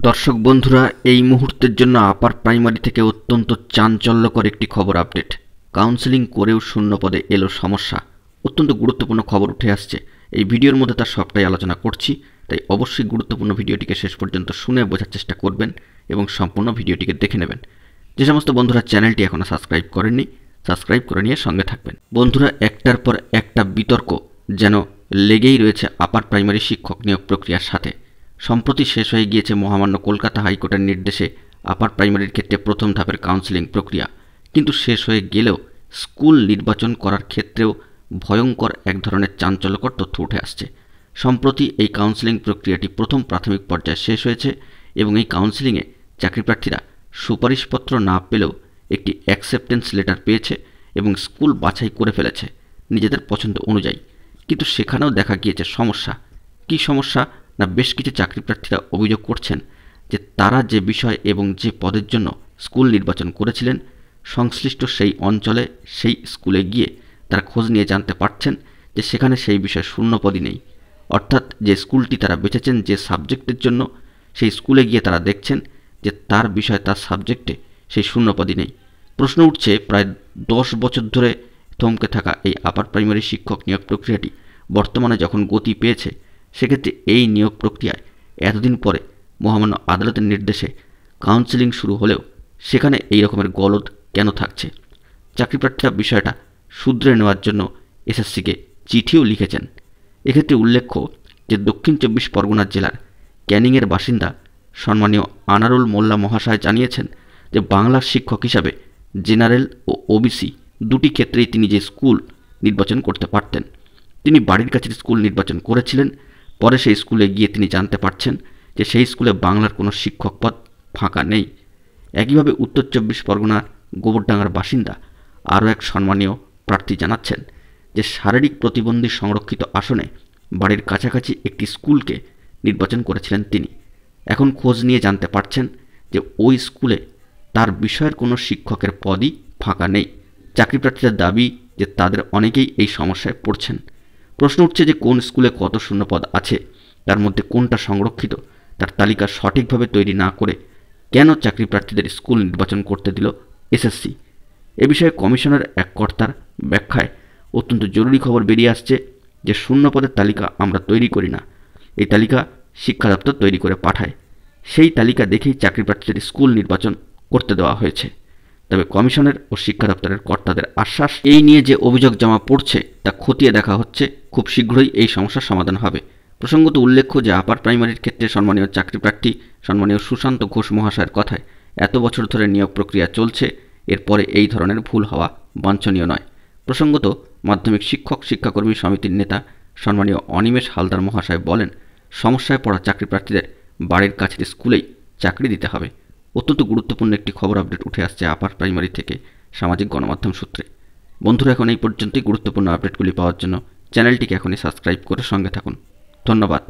দর্শক বন্ধুরা, এই মুহূর্তের জন্য আপার প্রাইমারি থেকে অত্যন্ত চাঞ্চল্যকর একটি খবর আপডেট। কাউন্সেলিং করেও শূন্য পদে এলো সমস্যা। অত্যন্ত গুরুত্বপূর্ণ খবর উঠে আসছে। এই ভিডিওর মধ্যে তার সবটাই আলোচনা করছি, তাই অবশ্যই গুরুত্বপূর্ণ ভিডিওটিকে শেষ পর্যন্ত শুনে বোঝার চেষ্টা করবেন এবং সম্পূর্ণ ভিডিওটিকে দেখে নেবেন। যে সমস্ত বন্ধুরা চ্যানেলটি এখনও সাবস্ক্রাইব করেননি, সাবস্ক্রাইব করে নিয়ে সঙ্গে থাকবেন। বন্ধুরা, একটার পর একটা বিতর্ক যেন লেগেই রয়েছে আপার প্রাইমারি শিক্ষক নিয়োগ প্রক্রিয়ার সাথে। সম্প্রতি শেষ হয়ে গিয়েছে মহামান্য কলকাতা হাইকোর্টের নির্দেশে আপার প্রাইমারির ক্ষেত্রে প্রথম ধাপের কাউন্সেলিং প্রক্রিয়া। কিন্তু শেষ হয়ে গেলেও স্কুল নির্বাচন করার ক্ষেত্রেও ভয়ঙ্কর এক ধরনের চাঞ্চল্যকর তথ্য উঠে আসছে। সম্প্রতি এই কাউন্সেলিং প্রক্রিয়াটি প্রথম প্রাথমিক পর্যায়ে শেষ হয়েছে এবং এই কাউন্সেলিংয়ে চাকরিপ্রার্থীরা সুপারিশপত্র না পেলেও একটি অ্যাকসেপ্টেন্স লেটার পেয়েছে এবং স্কুল বাছাই করে ফেলেছে নিজেদের পছন্দ অনুযায়ী। কিন্তু সেখানেও দেখা গিয়েছে সমস্যা। কী সমস্যা? না, বেশ কিছু চাকরিপ্রার্থীরা অভিযোগ করছেন যে তারা যে বিষয় এবং যে পদের জন্য স্কুল নির্বাচন করেছিলেন, সংশ্লিষ্ট সেই অঞ্চলে সেই স্কুলে গিয়ে তারা খোঁজ নিয়ে জানতে পারছেন যে সেখানে সেই বিষয়ে শূন্যপদই নেই। অর্থাৎ যে স্কুলটি তারা বেছেছেন যে সাবজেক্টের জন্য, সেই স্কুলে গিয়ে তারা দেখছেন যে তার বিষয় তার সাবজেক্টে সেই শূন্যপদই নেই। প্রশ্ন উঠছে, প্রায় 10 বছর ধরে থমকে থাকা এই আপার প্রাইমারি শিক্ষক নিয়োগ প্রক্রিয়াটি বর্তমানে যখন গতি পেয়েছে, সেক্ষেত্রে এই নিয়োগ প্রক্রিয়ায় এতদিন পরে মহামান্য আদালতের নির্দেশে কাউন্সেলিং শুরু হলেও সেখানে এই রকমের গলদ কেন থাকছে? চাকরিপ্রার্থীরা বিষয়টা শুধরে নেওয়ার জন্য এসএসসিকে চিঠিও লিখেছেন। এক্ষেত্রে উল্লেখ্য যে দক্ষিণ 24 পরগনা জেলার ক্যানিংয়ের বাসিন্দা সম্মানীয় আনারুল মোল্লা মহাশয় জানিয়েছেন যে বাংলার শিক্ষক হিসাবে জেনারেল ও ওবিসি দুটি ক্ষেত্রেই তিনি যে স্কুল নির্বাচন করতে পারতেন, তিনি বাড়ির কাছের স্কুল নির্বাচন করেছিলেন। পরে সেই স্কুলে গিয়ে তিনি জানতে পারছেন যে সেই স্কুলে বাংলার কোনো শিক্ষক পদ ফাঁকা নেই। একইভাবে উত্তর 24 পরগনার গোবরডাঙ্গার বাসিন্দা আরও এক সম্মানীয় প্রার্থী জানাচ্ছেন যে শারীরিক প্রতিবন্ধী সংরক্ষিত আসনে বাড়ির কাছাকাছি একটি স্কুলকে নির্বাচন করেছিলেন তিনি। এখন খোঁজ নিয়ে জানতে পারছেন যে ওই স্কুলে তার বিষয়ের কোনো শিক্ষকের পদই ফাঁকা নেই। চাকরিপ্রার্থীদের দাবি যে তাদের অনেকেই এই সমস্যায় পড়ছেন। প্রশ্ন উঠছে যে কোন স্কুলে কত শূন্যপদ আছে, তার মধ্যে কোনটা সংরক্ষিত, তার তালিকা সঠিকভাবে তৈরি না করে কেন চাকরিপ্রার্থীদের স্কুল নির্বাচন করতে দিল এসএসসি? এ বিষয়ে কমিশনের এক কর্তার ব্যাখ্যায় অত্যন্ত জরুরি খবর বেরিয়ে আসছে যে শূন্যপদের তালিকা আমরা তৈরি করি না, এই তালিকা শিক্ষা দপ্তর তৈরি করে পাঠায়। সেই তালিকা দেখেই চাকরিপ্রার্থীদের স্কুল নির্বাচন করতে দেওয়া হয়েছে। তবে কমিশনের ও শিক্ষা দপ্তরের কর্তাদের আশ্বাস, এই নিয়ে যে অভিযোগ জমা পড়ছে তা খতিয়ে দেখা হচ্ছে, খুব শীঘ্রই এই সমস্যার সমাধান হবে। প্রসঙ্গত উল্লেখ্য যে আপার প্রাইমারির ক্ষেত্রে সম্মানীয় চাকরিপ্রার্থী সম্মানীয় সুশান্ত ঘোষ মহাশয়ের কথায় এত বছর ধরে নিয়োগ প্রক্রিয়া চলছে, এরপরে এই ধরনের ভুল হওয়া বাঞ্ছনীয় নয়। প্রসঙ্গত মাধ্যমিক শিক্ষাকর্মী সমিতির নেতা সম্মানীয় অনিমেষ হালদার মহাশয় বলেন, সমস্যায় পড়া চাকরিপ্রার্থীদের বাড়ির কাছের স্কুলেই চাকরি দিতে হবে। অত্যন্ত গুরুত্বপূর্ণ একটি খবর আপডেট উঠে আসছে আপার প্রাইমারি থেকে সামাজিক গণমাধ্যম সূত্রে। বন্ধুরা, এখন এই পর্যন্তই। গুরুত্বপূর্ণ আপডেটগুলি পাওয়ার জন্য চ্যানেলটিকে এখনই সাবস্ক্রাইব করে সঙ্গে থাকুন। ধন্যবাদ।